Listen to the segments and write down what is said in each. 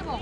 Mon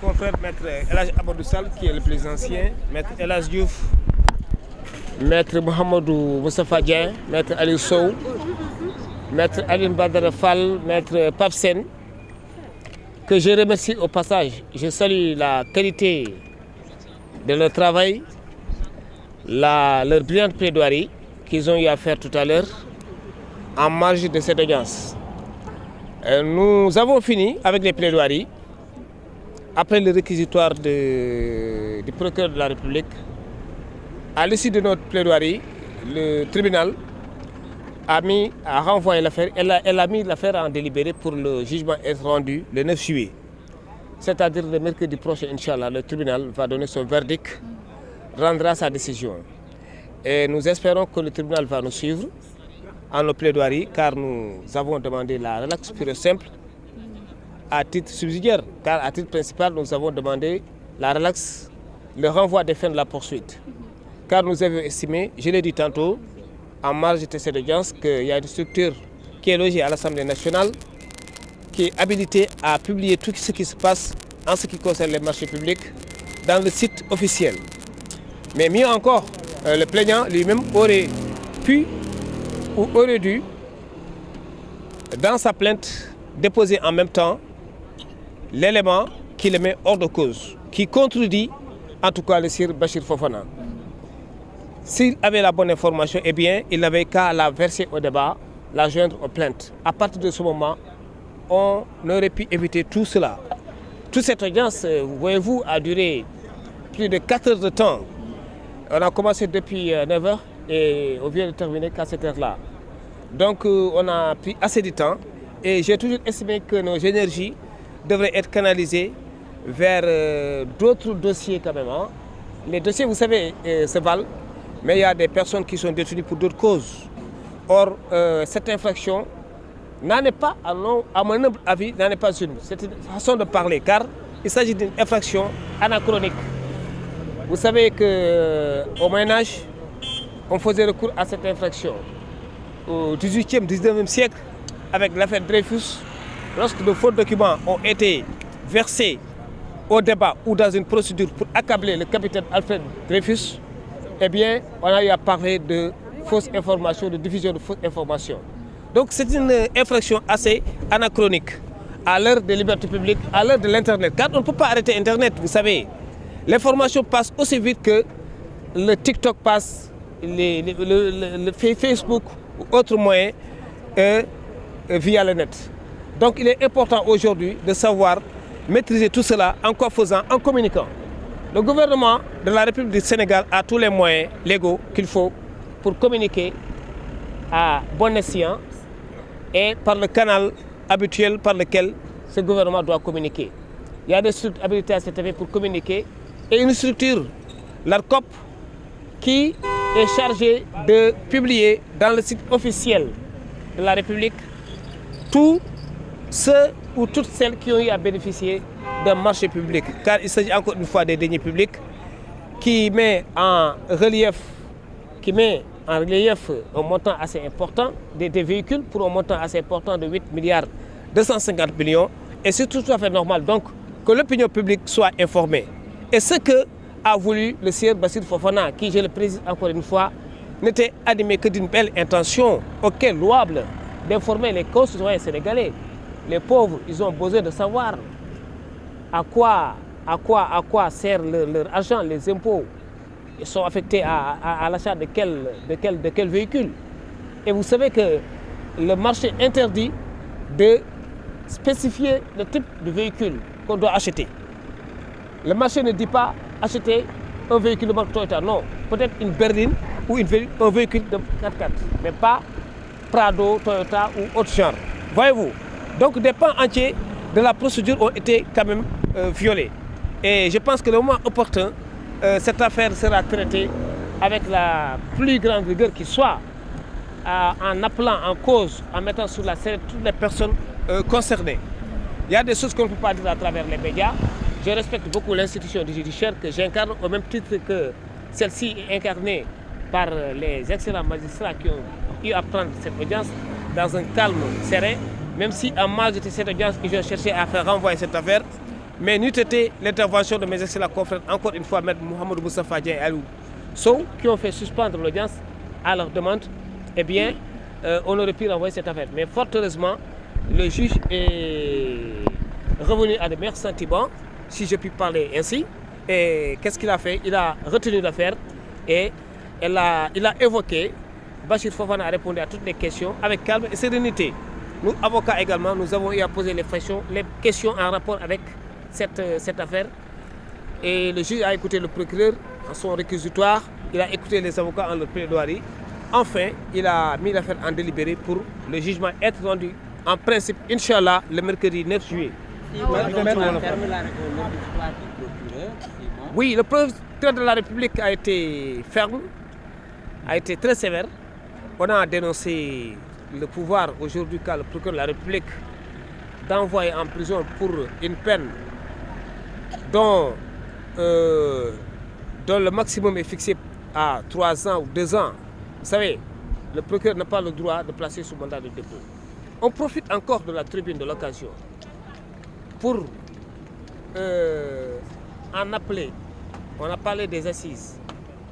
confrère Maître El Hadj Amadou Sall, qui est le plus ancien, Maître El Hadj Diouf, Maître Mohamedou Moustapha Dieng, Maître Aliou Sow, Maître Aline Badara Fall, Maître Pape Sène, que je remercie au passage. Je salue la qualité de leur travail, leur brillante plaidoirie qu'ils ont eu à faire tout à l'heure en marge de cette audience. Nous avons fini avec les plaidoiries. Après le réquisitoire du procureur de la République, à l'issue de notre plaidoirie, le tribunal a renvoyé l'affaire. Elle a mis l'affaire en délibéré pour le jugement être rendu le 9 juillet. C'est-à-dire le mercredi prochain, Inch'Allah, le tribunal va donner son verdict, rendra sa décision. Et nous espérons que le tribunal va nous suivre en nos plaidoiries, car nous avons demandé la relaxe pure et simple à titre subsidiaire, car à titre principal, nous avons demandé la relaxe, le renvoi des fins de la poursuite. Car nous avons estimé, je l'ai dit tantôt, en marge de cette audience, qu'il y a une structure qui est logée à l'Assemblée nationale, qui est habilitée à publier tout ce qui se passe en ce qui concerne les marchés publics dans le site officiel. Mais mieux encore, le plaignant lui-même aurait pu ou aurait dû, dans sa plainte, déposer en même temps l'élément qui le met hors de cause, qui contredit en tout cas le Sir Bachir Fofana. S'il avait la bonne information, eh bien, il n'avait qu'à la verser au débat, la joindre aux plaintes. À partir de ce moment, on aurait pu éviter tout cela. Toute cette audience, voyez-vous, a duré plus de 4 heures de temps. On a commencé depuis 9 heures et on vient de terminer qu'à cette heure-là. Donc, on a pris assez de temps et j'ai toujours estimé que nos énergies devraient être canalisées vers d'autres dossiers quand même. Hein. Les dossiers, vous savez, se valent, mais il y a des personnes qui sont détenues pour d'autres causes. Or, cette infraction n'en est pas, à mon humble avis, n'en est pas une. C'est une façon de parler, car il s'agit d'une infraction anachronique. Vous savez qu'au Moyen-Âge, on faisait recours à cette infraction. Au XVIIIe, XIXe siècle, avec l'affaire Dreyfus, lorsque de faux documents ont été versés au débat ou dans une procédure pour accabler le capitaine Alfred Dreyfus, eh bien, on a eu à parler de fausses informations, de diffusion de fausses informations. Donc c'est une infraction assez anachronique à l'heure des libertés publiques, à l'heure de l'Internet. Car on ne peut pas arrêter Internet, vous savez. L'information passe aussi vite que le TikTok passe, le Facebook ou autres moyens via le net. Donc il est important aujourd'hui de savoir maîtriser tout cela en quoi faisant, en communiquant. Le gouvernement de la République du Sénégal a tous les moyens légaux qu'il faut pour communiquer à bon escient et par le canal habituel par lequel ce gouvernement doit communiquer. Il y a des structures habilitées à cet effet pour communiquer et une structure, l'ARCOP, qui est chargée de publier dans le site officiel de la République tous ceux ou toutes celles qui ont eu à bénéficier d'un marché public. Car il s'agit encore une fois des deniers publics qui met en relief un montant assez important des véhicules pour un montant assez important de 8 milliards 250 millions. Et c'est tout à fait normal donc que l'opinion publique soit informée. Et ce que a voulu le Sir Bachir Fofana, qui, je le précise encore une fois, n'était animé que d'une belle intention, auquel louable, d'informer les concitoyens sénégalais. Les pauvres, ils ont besoin de savoir à quoi sert leur argent, les impôts. Ils sont affectés à l'achat de quel véhicule. Et vous savez que le marché interdit de spécifier le type de véhicule qu'on doit acheter. Le marché ne dit pas acheter un véhicule de marque Toyota, non. Peut-être une berline ou un véhicule de 4x4, mais pas Prado, Toyota ou autre genre. Voyez-vous. Donc des pans entiers de la procédure ont été quand même violés. Et je pense que le moment opportun, cette affaire sera traitée avec la plus grande rigueur qui soit, en appelant en cause, en mettant sur la scène toutes les personnes concernées. Il y a des choses qu'on ne peut pas dire à travers les médias, je respecte beaucoup l'institution du judiciaire que j'incarne au même titre que celle-ci est incarnée par les excellents magistrats qui ont eu à prendre cette audience dans un calme serein, même si en marge de cette audience, ils ont cherché à faire renvoyer cette affaire. Mais n'eût été l'intervention de mes excellents confrères, encore une fois, Maître Mohamedou Moustapha Dieng et Aliou Sow, qui ont fait suspendre l'audience à leur demande, eh bien, on aurait pu renvoyer cette affaire. Mais fort heureusement, le juge est revenu à de meilleurs sentiments, si je puis parler ainsi. Et qu'est-ce qu'il a fait? Il a retenu l'affaire et il a évoqué, Bachir Fofana a répondu à toutes les questions avec calme et sérénité. Nous, avocats également, nous avons eu à poser les questions en rapport avec cette affaire. Et le juge a écouté le procureur en son réquisitoire, il a écouté les avocats en leur plaidoirie. Enfin, il a mis l'affaire en délibéré pour le jugement être rendu en principe, Inch'Allah, le mercredi 9 juillet. Oui, le procureur de la République a été ferme, a été très sévère. On a dénoncé le pouvoir aujourd'hui qu'a le procureur de la République d'envoyer en prison pour une peine dont le maximum est fixé à 3 ans ou 2 ans. Vous savez, le procureur n'a pas le droit de placer sous mandat de dépôt. On profite encore de la tribune de l'occasion pour en appeler. On a parlé des assises.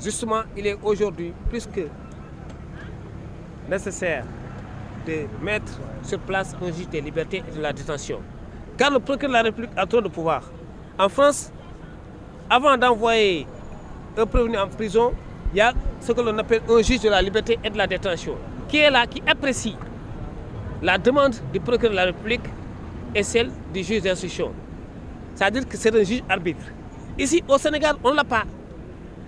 Justement, il est aujourd'hui plus que nécessaire de mettre sur place un juge des libertés et de la détention. Car le procureur de la République a trop de pouvoir. En France, avant d'envoyer un prévenu en prison, il y a ce que l'on appelle un juge de la liberté et de la détention, qui est là, qui apprécie la demande du procureur de la République et celle du juge d'instruction. C'est-à-dire que c'est un juge arbitre. Ici, au Sénégal, on ne l'a pas.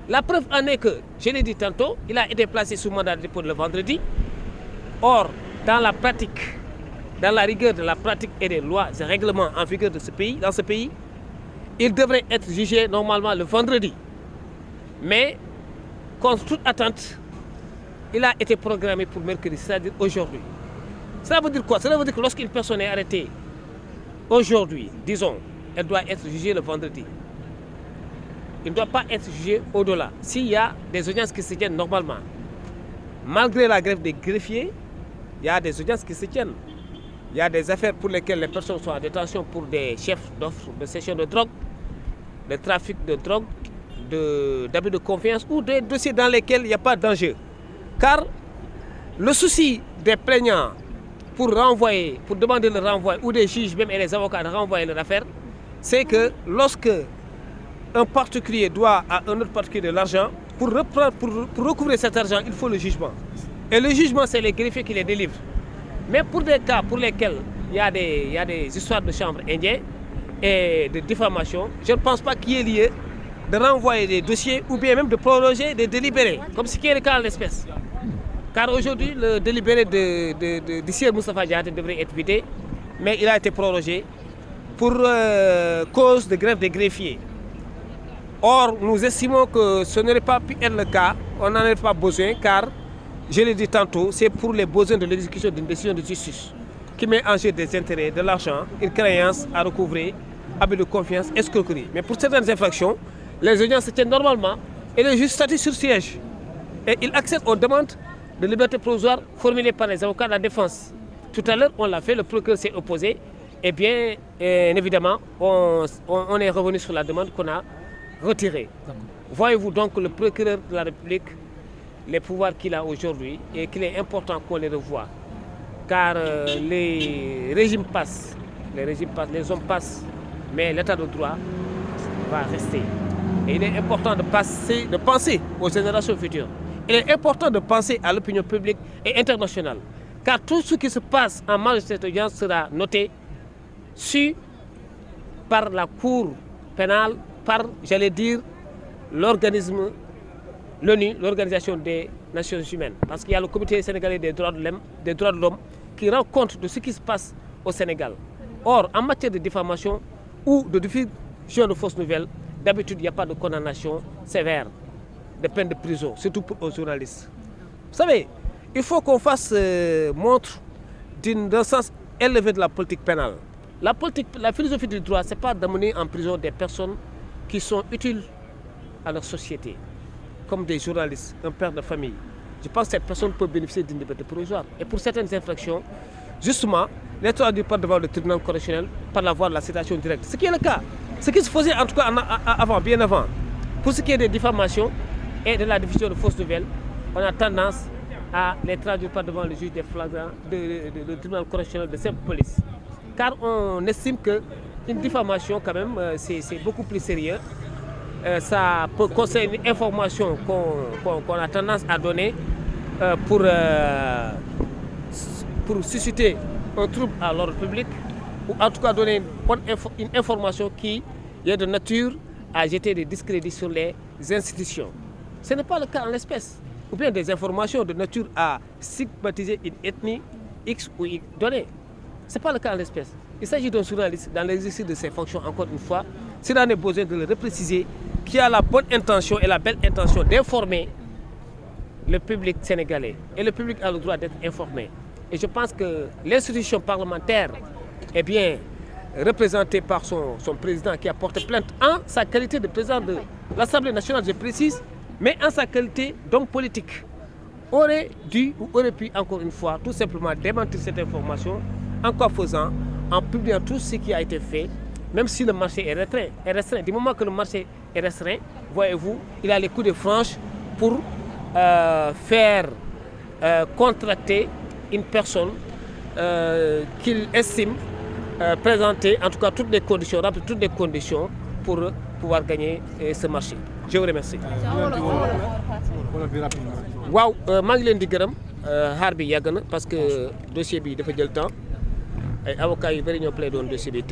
La preuve en est que, je l'ai dit tantôt, il a été placé sous mandat de dépôt le vendredi. Or, dans la pratique, dans la rigueur de la pratique et des lois et règlements en vigueur de ce pays, dans ce pays, il devrait être jugé normalement le vendredi. Mais, contre toute attente, il a été programmé pour mercredi, c'est-à-dire aujourd'hui. Cela veut dire quoi? Cela veut dire que lorsqu'une personne est arrêtée aujourd'hui, disons, elle doit être jugée le vendredi. Il ne doit pas être jugé au-delà. S'il y a des audiences qui se tiennent normalement, malgré la grève des greffiers, il y a des audiences qui se tiennent. Il y a des affaires pour lesquelles les personnes sont en détention pour des chefs d'offres de cession de drogue, de trafic de drogue, d'abus de confiance ou des dossiers dans lesquels il n'y a pas d'enjeu. Car le souci des plaignants pour renvoyer, pour demander le renvoi, ou des juges même et les avocats de renvoyer leur affaire, c'est que lorsque un particulier doit à un autre particulier de l'argent, pour recouvrer cet argent, il faut le jugement. Et le jugement, c'est les greffiers qui les délivrent. Mais pour des cas pour lesquels il y a des histoires de chambre indiens et de diffamation, je ne pense pas qu'il y ait lieu de renvoyer des dossiers ou bien même de prolonger des délibérés, comme ce qui est le cas en l'espèce. Car aujourd'hui, le délibéré de Sir Moustapha Diaté devrait être vidé, mais il a été prolongé pour cause de grève des greffiers. Or, nous estimons que ce n'aurait pas pu être le cas, on n'en avait pas besoin, car, je l'ai dit tantôt, c'est pour les besoins de l'exécution d'une décision de justice qui met en jeu des intérêts, de l'argent, une créance à recouvrer, abus de confiance, escroquerie. Mais pour certaines infractions, les audiences se tiennent normalement et le juge statue sur siège. Et il accède aux demandes de liberté provisoire formulées par les avocats de la défense. Tout à l'heure, on l'a fait, le procureur s'est opposé. Et bien évidemment, on est revenu sur la demande qu'on a retirée. Voyez-vous donc le procureur de la République, les pouvoirs qu'il a aujourd'hui et qu'il est important qu'on les revoie. Car les régimes passent, les hommes passent, mais l'état de droit va rester. Et il est important de penser aux générations futures. Il est important de penser à l'opinion publique et internationale. Car tout ce qui se passe en marge de cette audience sera noté, su par la Cour pénale, par, j'allais dire, l'organisme, l'ONU, l'Organisation des Nations Humaines. Parce qu'il y a le Comité sénégalais des droits de l'homme qui rend compte de ce qui se passe au Sénégal. Or, en matière de diffamation ou de diffusion de fausses nouvelles, d'habitude, il n'y a pas de condamnation sévère, de peine de prison, surtout pour les journalistes. Vous savez, il faut qu'on fasse montre d'un sens élevé de la politique pénale. La politique, la philosophie du droit, ce n'est pas d'amener en prison des personnes qui sont utiles à leur société, comme des journalistes, un père de famille. Je pense que cette personne peut bénéficier d'une liberté provisoire. Et pour certaines infractions, justement, les traduits pas devant le tribunal correctionnel par la voie de la citation directe. Ce qui est le cas. Ce qui se faisait en tout cas avant, bien avant. Pour ce qui est des diffamations et de la diffusion de fausses nouvelles, on a tendance à les traduire pas devant le juge des flagrants, le tribunal correctionnel de simple police. Car on estime qu'une diffamation, quand même, c'est beaucoup plus sérieux. Ça peut concerner une information qu'on a tendance à donner pour susciter un trouble à l'ordre public, ou en tout cas donner une information qui est de nature à jeter des discrédits sur les institutions. Ce n'est pas le cas en l'espèce. Ou bien des informations de nature à stigmatiser une ethnie X ou Y donnée. Ce n'est pas le cas en l'espèce. Il s'agit d'un journaliste dans l'exercice de ses fonctions, encore une fois. S'il en est besoin de le repréciser, qui a la bonne intention et la belle intention d'informer le public sénégalais. Et le public a le droit d'être informé. Et je pense que l'institution parlementaire est bien représentée par son président qui a porté plainte en sa qualité de président de l'Assemblée nationale, je précise, mais en sa qualité d'homme politique. Aurait dû ou aurait pu, encore une fois, tout simplement démentir cette information. En quoi faisant? En publiant tout ce qui a été fait, même si le marché est restreint. Du moment que le marché est restreint, voyez-vous, il a les coups de franche pour faire contracter une personne qu'il estime présenter, en tout cas toutes les conditions, remplir toutes les conditions pour pouvoir gagner ce marché. Je vous remercie. waaw maa ngi leen di gërëm xaar bi yàgg na parce que dossier bi dafa jël temps ay avocats yu bëri ñoo plaidé doon dossier bi.